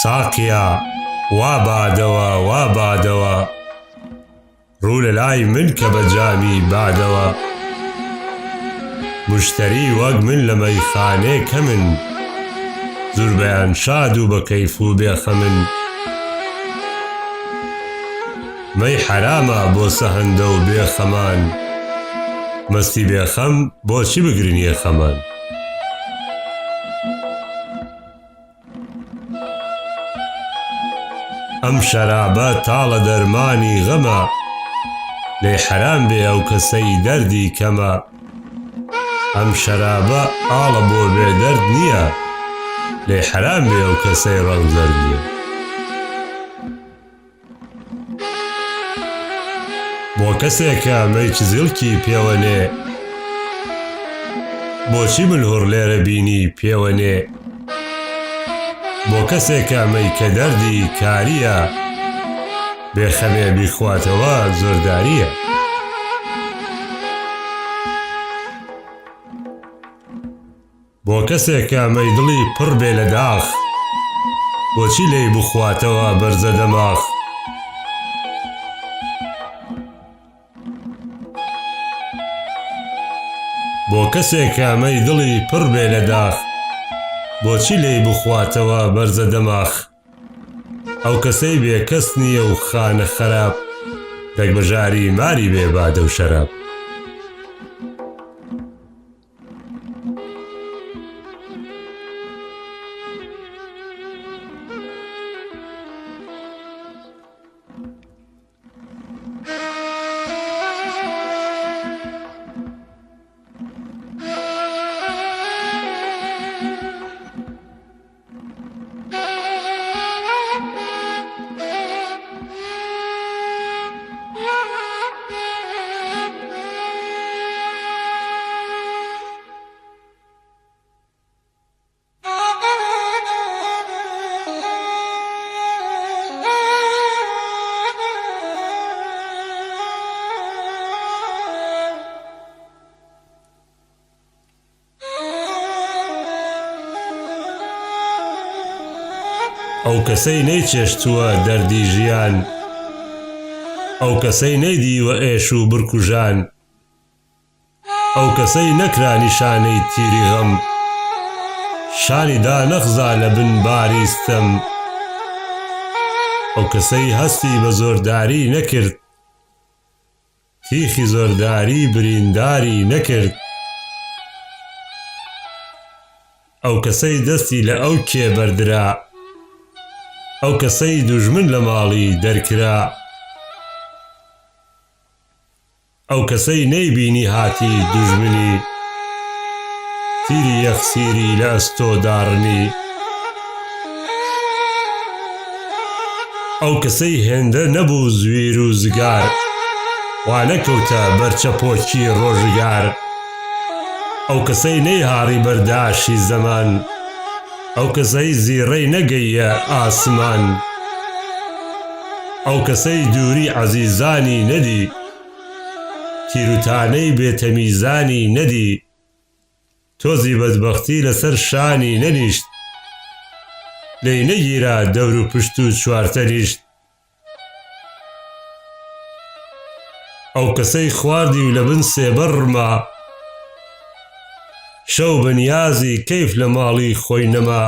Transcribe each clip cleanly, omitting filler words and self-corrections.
ساقیا وا بادەوە وا بادەوە ڕوو لە لای من کە بە جامی بادەوە مشتری وەک من لە مەیخانەیە کە من زور بەیان شاد و بە کەیف و بێخەمن مەی حرامە بۆ سەهەندە و بێخەمان مەستی بێخەم بۆچی بگرنیە خەمان ئەم شەرابە تاڵە دەرمانی غەمە لێ حەرام بێ ئەو کەسەی دەردی کەمە ئەم شەرابە ئاڵە بۆ بێدەرد نییە لێ حەرام بێ ئەو کەسەی ڕەنگ زەردیە بۆ کەسێکە مەی چزیڵکی پێوەنێ بۆچی ملهوڕ لێرە بینی پێوەنێ بۆ کەسێکە مەی کە دەردی کاریە بێخەمێ بیخواتەوە زۆرداریە بۆ کەسێکە مەی دڵی پڕ بێ لە داخ بۆچی لێی بخواتەوە بەرزە دەماخ بۆ کەسێکە مەی دڵی پڕ بێ لە داخ بۆچی لێی بخواتەوە بەرزە دەماخ ئەو کەسەی بێ کەس نییە و خانە خەراب دەگبەژاری ماری بێ بادە و شەراب ئەو کەسەی نەیچێشتووە دەردی ژیان ئەو کەسەی نەیدیوە ئێش و برکوژان ئەو کەسەی نەکرا نیشانەی تیری غەم شانی دا نەخزا لە بن باری ستەم ئەو کەسەی هەستی بە زۆرداری نەکرد تیخی زۆرداری برینداری نەکرد ئەو کەسەی دەستی لە ئەو کێ بەردرا ئەو کەسەی دوژمن لە ماڵی دەرکرا ئەو کەسەی نەیبینی هاتی دوژمنی تیری یەخسیری لە ئەستۆ داڕنی ئەو کەسەی هێندە نەبوو زویر و زگار وا نەکەوتە بەرچەپۆکی ڕۆژگار ئەو کەسەی نەیهاڕی بەرداشی زەمان ئەو کەسەی زیڕەی نەگەیە ئاسمان ئەو کەسەی دووری عەزیزانی نەدی تیروتانەی بێتەمیزانی نەدی تۆزی بەدبەختی لەسەر شانی نەنیشت لێی نەگیرا دەور و پشت و چوارتەنیشت ئەو کەسەی خواردی و لە بن سێبەڕما شەو بەنیازی کەیف لە ماڵی خۆی نەما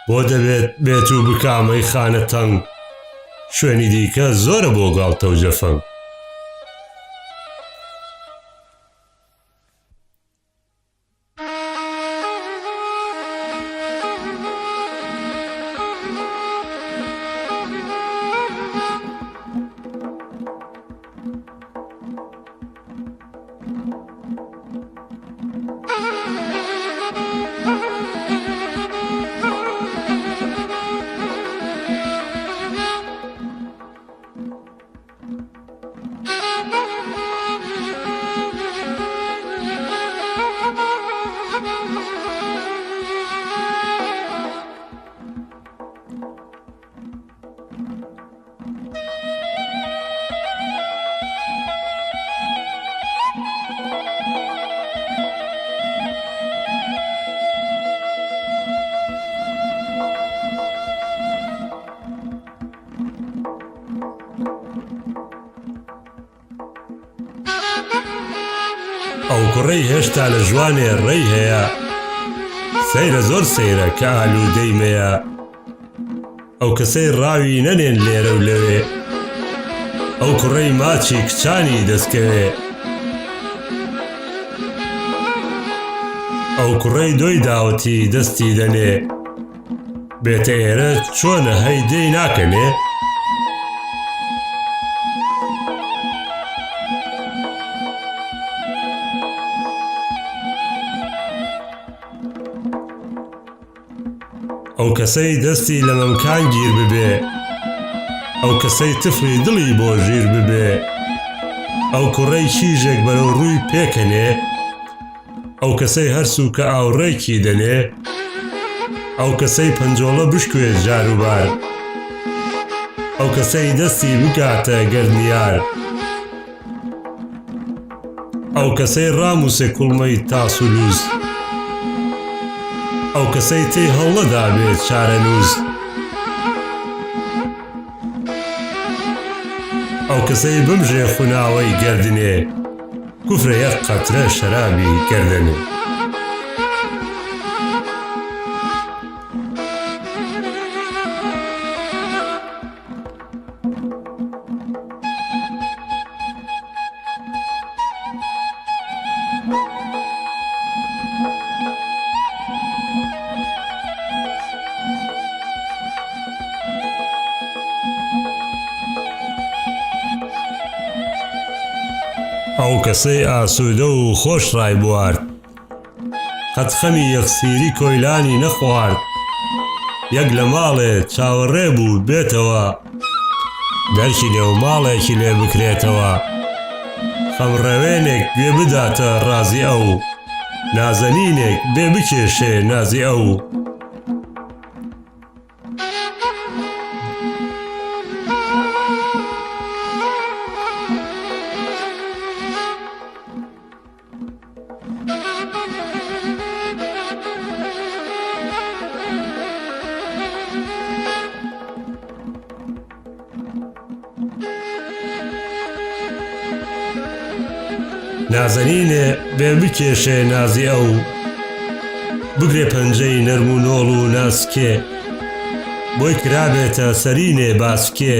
بۆ دەبێت بێت و بکامەی خانە تەنگ شوێنی دیکە زۆرە بۆ گاڵتە و جەفەنگ کوڕەی هێشتا لە ژوانێ ڕێی هەیە سەیرە زۆر سەیرە کە ئالوودەی مەیە ئەو کەسەی ڕاوی نەنێن لێرە و لەوێ ئەو کوڕەی ماچی کچانی دەستکەوێ ئەو کوڕەی دۆی داوەتی دەستی دەنێ بێتە ئێرە چۆنە هەیدەی ناکەنێ ئەو کەسەی دەستی لە مەمکان گیر ببێ ئەو کەسەی تفلی دڵی بۆ ژیر ببێ ئەو کوڕەی کیژێک بەرەو ڕووی پێکەنێ ئەو کەسەی هەرسوو کە ئاوڕێکی دەنێ ئەو کەسەی پەنجۆڵە بشکوێ جاروبار ئەو کەسەی دەستی بکاتە گەرنیار ئەو کەسەی ڕاموسێ کوڵمەی تاس و لووز ئەو کەسەی تێی هەڵەدا بێت چارەنووس ئەو کەسەی بمژێ خوناوەی گەردنێ کوفرە یەک قەترە شەرابی گەردنێ ئەو کەسەی ئاسوودە و خۆش ڕای بوارد قەت خەمی یەخسیری کۆیلانی نەخوارد یەک لە ماڵێ چاوەڕێ بوو بێتەوە دەرکی نێو ماڵێکی لێ بکرێتەوە خەمڕەوێنێک گوێ بداتە ڕازی ئەو نازەنینێک بێ بکێشێ نازی ئەو نازەنینێ بێ بکێشێ نازی ئەو بگرێ پەنجەی نەرم و نۆڵ و ناسکێ بۆی کرابێتە سەرینێ باسکێ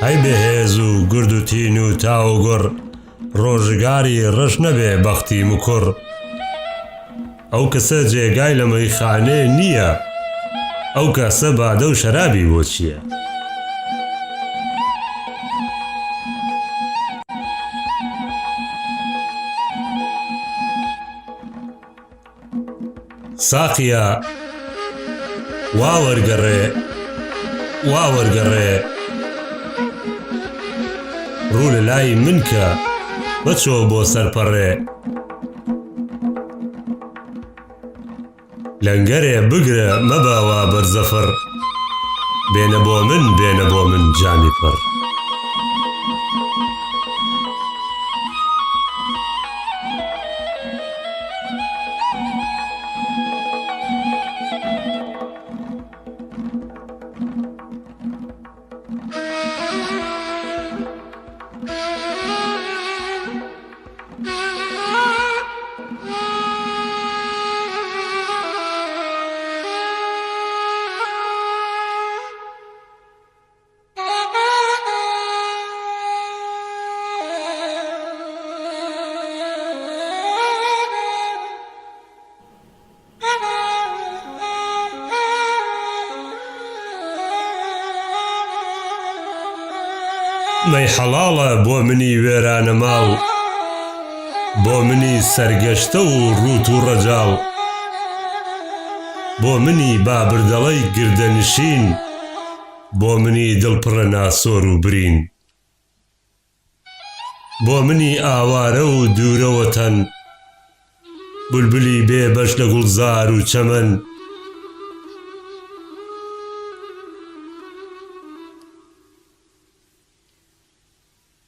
هەی بێهێز و گورد و تین و تا و گوڕ ڕۆژگاری ڕەش نەبێ بەختی مکوڕ ئەو کەسە جێگای لە مەیخانێ نییە ئەو کەسە بادە و شەرابی بۆ چییە ساقیە وا وەرگەڕێ ڕوو لە لای من کە بەچۆ بۆ سەرپەڕێ لەنگەرێ بگرە مەباوە بەرزەفڕ بێنە بۆ من جامی پڕ مەی حەڵاڵە بۆ منی وێرانە ماڵ بۆ منی سەرگەشتە و ڕوت و ڕەجاڵ بۆ منی بابردەڵەی گردەنشین بۆ منی دڵپڕە ناسۆر و برین بۆ منی ئاوارە و دوورەوەتەن بولبولی بێ بەش لە گوڵزار و چەمەن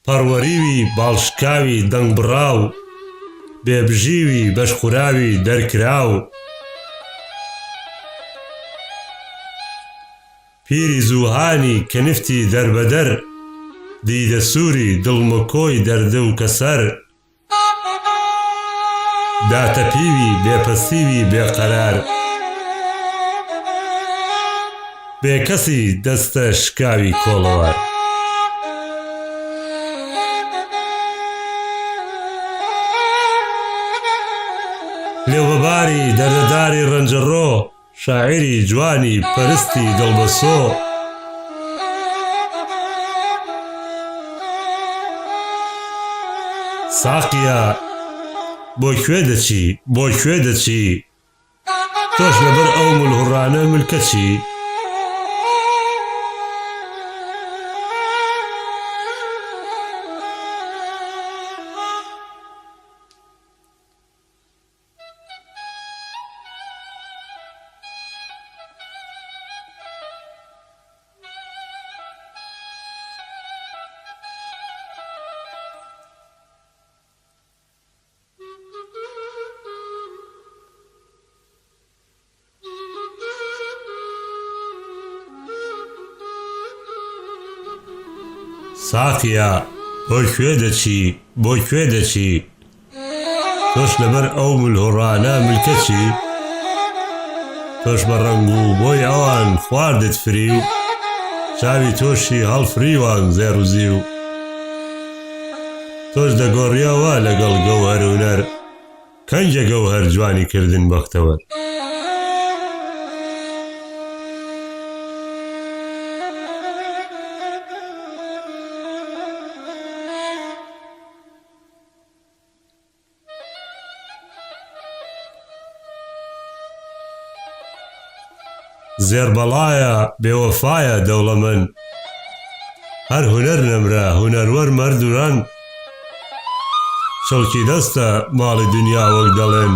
پەروەریوی باڵشکاوی دەنگ بڕاو بێبژیوی بەشخوراوی دەرکراو پیری زوهانی کە نفتی دەربەدەر دیدە سووری دڵمەکۆی دەردە و کەسەر داتە پیوی بێپەستیوی بێقەرار بێکەسی دەستە شکاوی کۆڵەوار لێوەباری دەردەداری ڕەنجەڕۆ شاعری جوانی پەرستی دڵبەسۆ ساقیە بۆ کوێ دەچی بۆ کوێ دەچی تۆش لەبەر ئەو ملهوڕانە ملکەچی ساقیە بۆ کوێ دەچی بۆ کوێ دەچی تۆش لەبەر ئەو ملهوڕانە ملکەچی تۆش بە ڕەنگ و بۆی ئەوان خواردت فری و چاوی تۆشی هەڵفریوان زێڕ و زی و تۆش دەگۆڕیەوە لەگەڵ گەوهەر و هونەر کەنجە گەوهەر جوانی کردن بەختەوەر زێربەڵایە بێوەفایە دەوڵەمەند هەر هونەر نەمرە هونەروەر مەردوران شەڵکی دەستە ماڵی دنیا وەک دەڵێن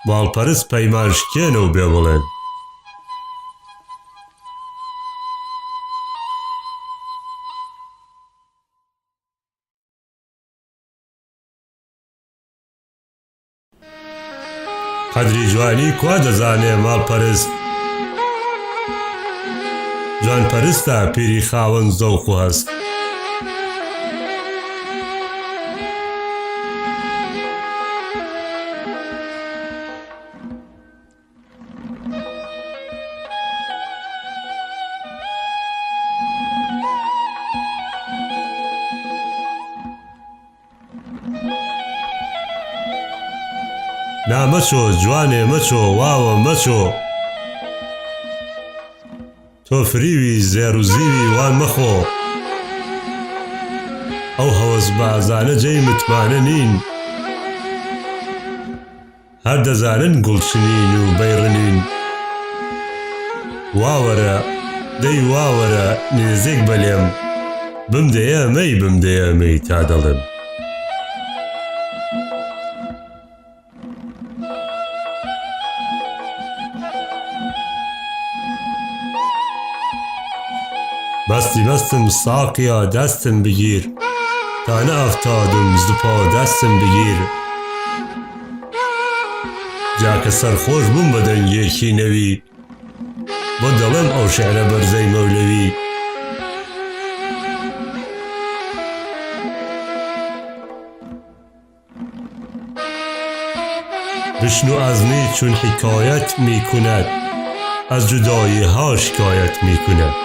ماڵپەرست پەیمان شکێنە و بێ بڵێن قەدری جوانی کوا دەزانێ ماڵپەرست جوانپەرستە پیری خاوەن زەوق و هەست نا مەچۆ جوانێ مەچۆ واوە مەچۆ تۆ فریوی زێر و زیوی وان مەخۆ ئەو هەوەس بازانە جێی متمانە نین هەر دەزانن گوڵچنین و بەیڕنین واوەرە دەی واوەرە نێزێک بەلێم بمدەیەمەی بمدەیەمەی تا دەڵێم بەستی بەستم ساقیە دەستم بگیر تا نەئەفتادم زوپا دەستم بگیر جاکە سەرخۆش بووم بە دەنگێکی نەوی بۆ دەڵێم ئەو شێعرە بەرزەی مەولەوی بشنو ئەزمی چون حکایەت میکند از جدایی‌ها شکایەت میکند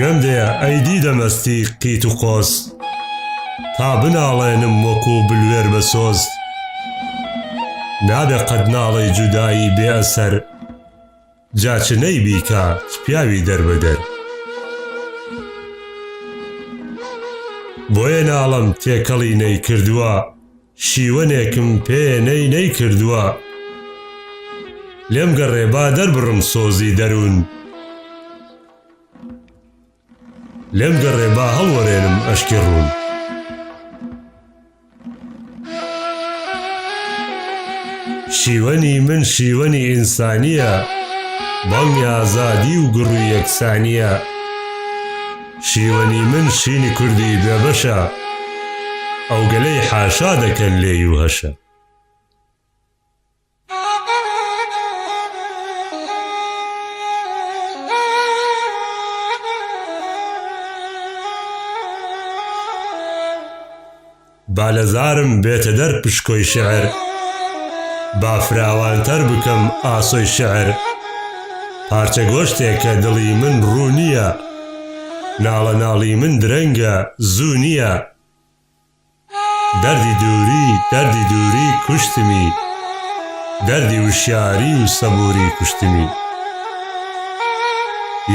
گوێم دێ ئەیدی دەمەستی قیت و قۆس تا بناڵێنم وەکو بلوێر بە سۆز نابێ قەت ناڵەی جودایی بێ ئەسەر جاچنەی بیکە پیاوی دەربەدەر بۆیە ناڵم تێکەڵی نەی کردووە شیوەنێکم پێ نەی کردووە لێم گەڕێ با دەربڕم سۆزی دەروون لێم گەڕێ با هەڵوەرێنم ئەشکی ڕوون شیوەنی من شیوەنی ئینسانیە بەڵمی ئازادی و گڕووی یەکسانیە شیوەنی من شینی کوردی بێبەشە ئەو گەلەی حاشا دەکەن لێی و هەشە بالەزارم بێتە دەر پشکۆی شێعر با فراوانتەر بکەم ئاسۆی شێعر پارچە گۆشتێکە دڵی من ڕوو نییە ناڵە ناڵی من درەنگە زوو نییە دەردی دووری کوشتمی دەردی وشیاری و سەبووری کوشتمی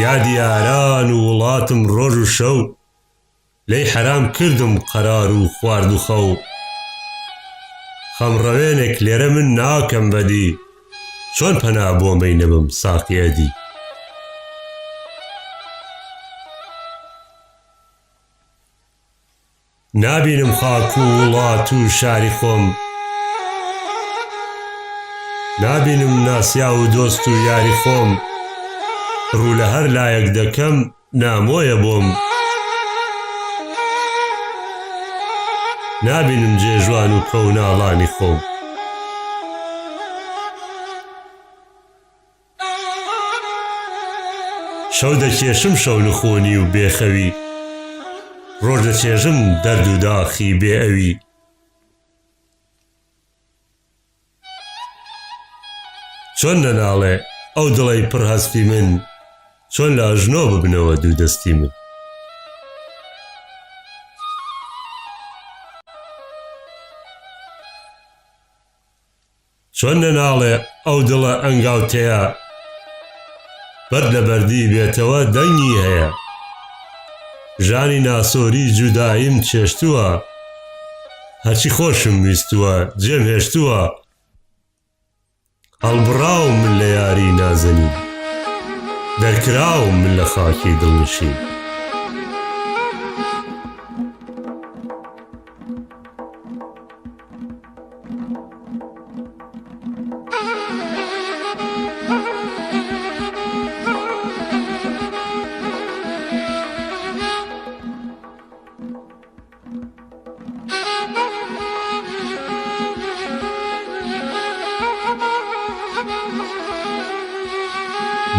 یادی یاران و وڵاتم ڕۆژ و شەو لێی حەرام کردم قەرار و خوارد و خەو خەمڕەوێنێک لێرە من ناکەم بەدی چۆن پەنا بۆمەی نەبم ساقیەدی نابینم خاک و وڵات و شاری خۆم نابینم ناسیا و دۆست و یاری خۆم ڕوو لە هەر لایەک دەکەم نامۆیە بۆم نابینم جێژوان و کەوناڵانی خۆم شەو دەکێشم شەو نخۆنی و بێخەوی ڕۆژ دەچێژم دەرد و داخی بێ ئەوی چۆن نەناڵێ ئەو دڵی پڕ هەستی من چۆن لە ئەژنۆ ببنەوە دوو دەستی من چۆن نەناڵێ ئەو دڵە ئەنگاوتەیە بەرد لە بەردی بێتەوە دەنگی هەیە ژانی ناسۆری جوداییم چێشتووە هەرچی خۆشم ویستووە جێم هێشتووە هەڵبڕاوم من لە یاری نازەنین دەرکراوم من لە خاکی دڵنشین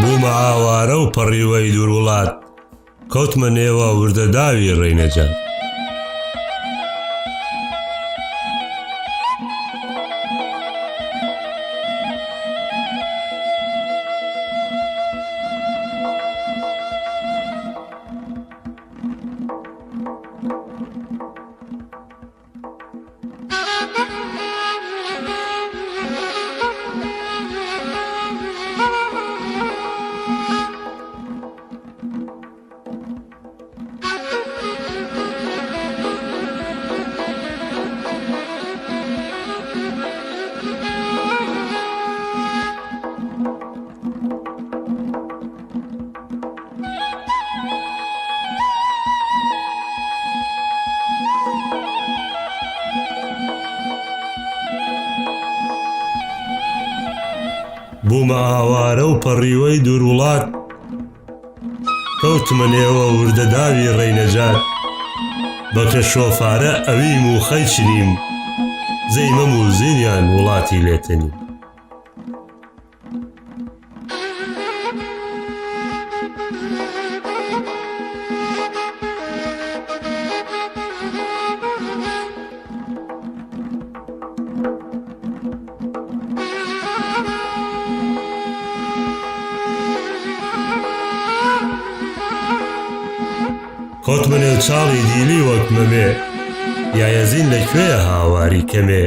بوومە ئاوارە و پەڕیوەی دوور وڵات کەوتمە نێوە وردەداوی ڕێینەجات بوومە ئاوارە و پەڕیوەی دوور وڵات کەوتمە نێوە وردەداوی ڕێینەجات بەکە شۆفارە ئەویم و خەیچنیم زەیمەم و زینیان وڵاتی لێتەنیم کۆتمە نێو چاڵی دیلی وەک مەمێ یایەزین لەکوێیە هاواری کەمێ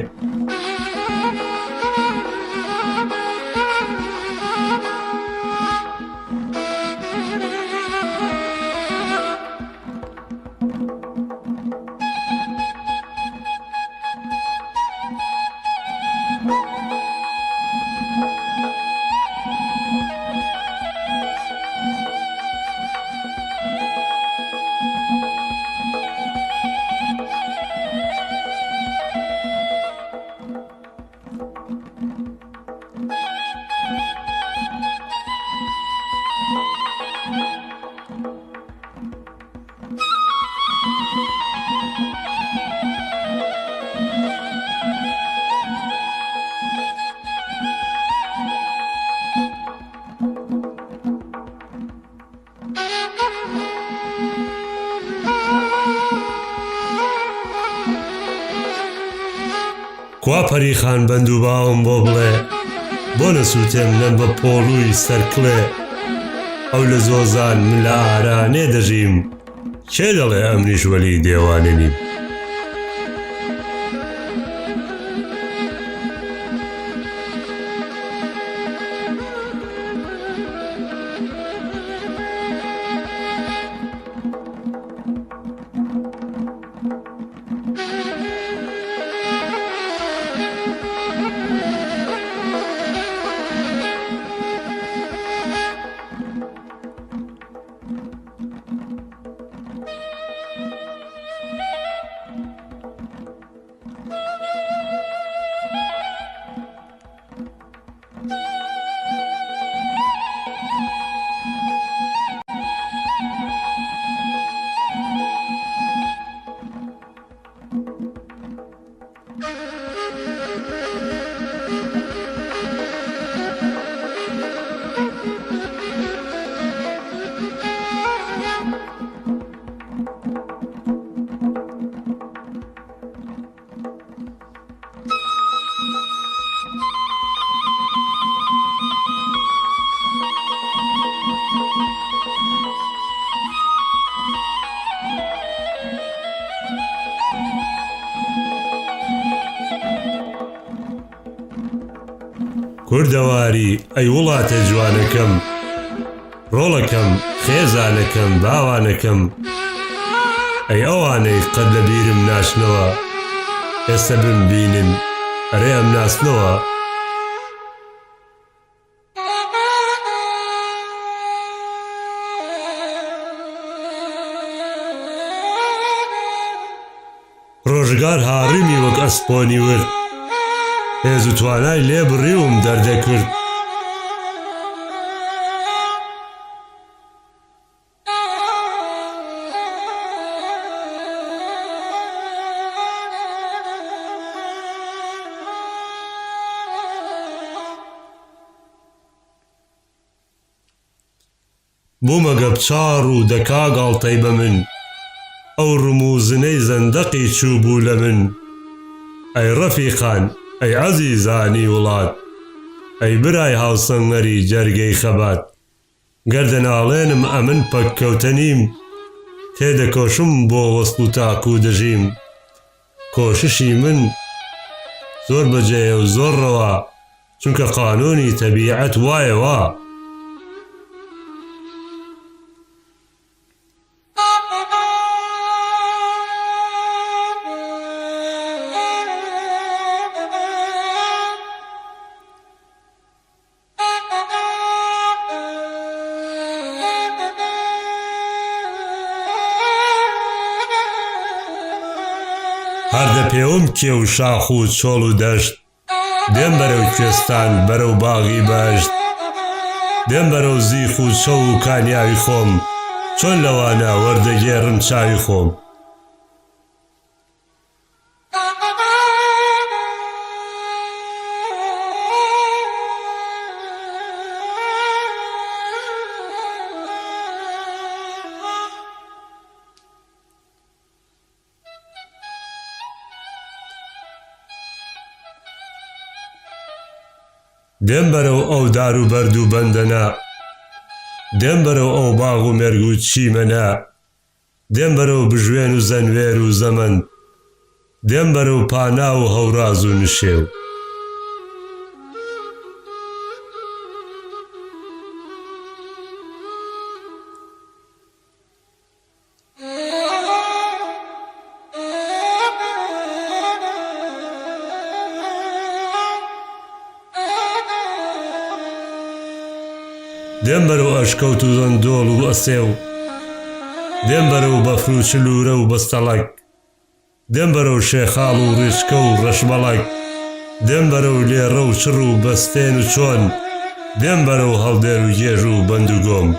کوا پەریخان بەند و باوم بۆ بڵێ بۆ نەسووتێم لەم بە پۆڵووی سەرکڵێ ئەو لە زۆزان من لە ئارانێ دەژیم کێ دەڵێ ئەمریش وەلی دێوانێ نیم کوردەواری ئەی وڵاتە جوانەکەم ڕۆڵەکەم خێزانەکەم باوانەکەم ئەی ئەوانەی قەت لە بیرم ناچنەوە ئێستا بمبینن ئەرێ ئەم ناسنەوە ڕۆژگار هاڕیمی وەک ئەسپۆنی ورد هێز و توانای لێ بڕیوم دەردەکرد بوومەگە بچاڕ و دەکا گاڵتەی بە من ئەو ڕموزنەی زەندەقی چوو بوو لە من ئەی ڕەفیقان ئەی عەزیزانی وڵات ئەی برای هاوسەنگەری جەرگەی خەبات گەردەناڵێنم ئەمن پەککەوتە نیم تێدەکۆشم بۆ وەست و تاک و دژیم کۆششی من زۆر بەجێیە و زۆر ڕەوا چونکە قانونی تەبیعەت وایەوە هەردە پێوم کێ و شاخ و چۆڵ و دەشت دێم بەرەو کوێستان بەرەو باغی بەشت دێم بەرەو زیخ و چۆ و کانیاوی خۆم چۆن لەوانە وەردەگێڕم چاوی خۆم دێم بەرەو ئەو دار و بەرد و بەندەنا دێم بەرەو ئەو باغ و مێرگ و چیمەنە دێم بەرەو بژوێن و زەنوێر و زەمەند دێم بەرەو پانا و هەوراز و نشێو دێم بەرەو ئەشکەوت و زەندۆڵ و ئەسێو دێم بەرەو بەفر و چلورە و بەستەڵەک دێم بەرەو شێخاڵ و ڕیچکە و ڕەشبەڵەک دێم بەرەو لێڕە و چڕ و بەستێن و چۆن دێم بەرەو هەڵدێر و گێژ و بەند و گۆم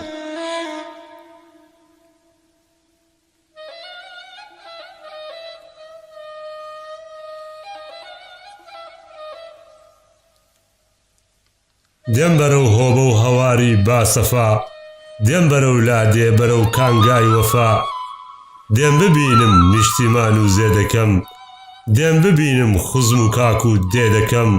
دێم بەرەو هۆبە و هەواری باسەفا دێم بەرەو لادێ بەرەو کانگای وەفا دێم ببینم نیشتیمان و زێدەکەم دێم ببینم خوزم و کاک و دێ دەکەم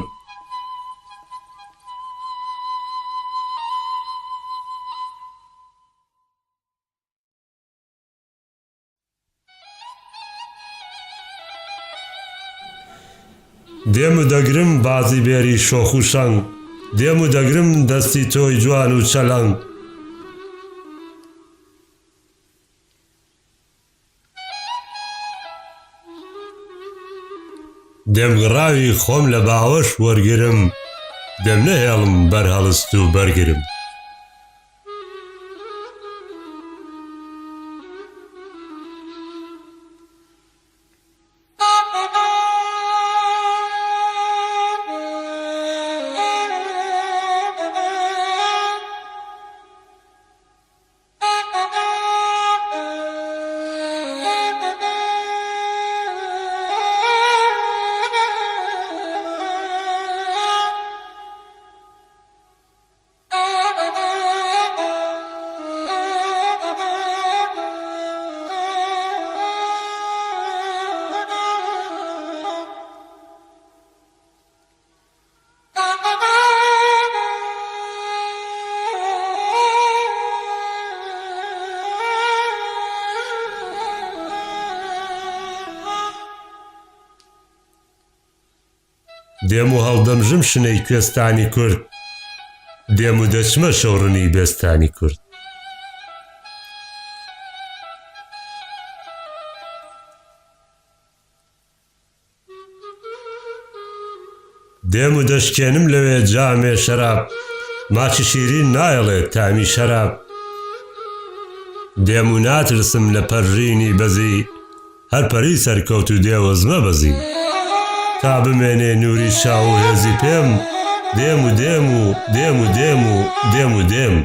دێم و دەگرم بازی بێری شۆخ و شەنگ دێم و دەگرم دەستی تۆی جوان و چەلەنگ دێم گڕاوی خۆم لە باوەش وەرگرم دێم نەهێڵم بەر هەڵست و بەرگرم دێم و هەڵدەمژم شنەی کوێستانی کورد دێم و دەچمە شەوڕنی بێستانی کورد دێم و دەشکێنم لەوێ جامێ شەراب ماچی شیرین نایەڵێت تامی شەراب دێم و ناترسم لە پەرژینی بەزی هەر پەری سەرکەوت و دێوەزمە بەزی تا بمێنێ نووری چاو و هێزی پێم دێم و دێم و دێم و دێم و دێم و دێم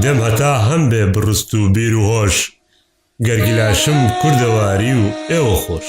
دێم هەتا هەم بێ بڕست و بیر و هۆش گەرگلاشم کوردەواری و ئێوە خۆش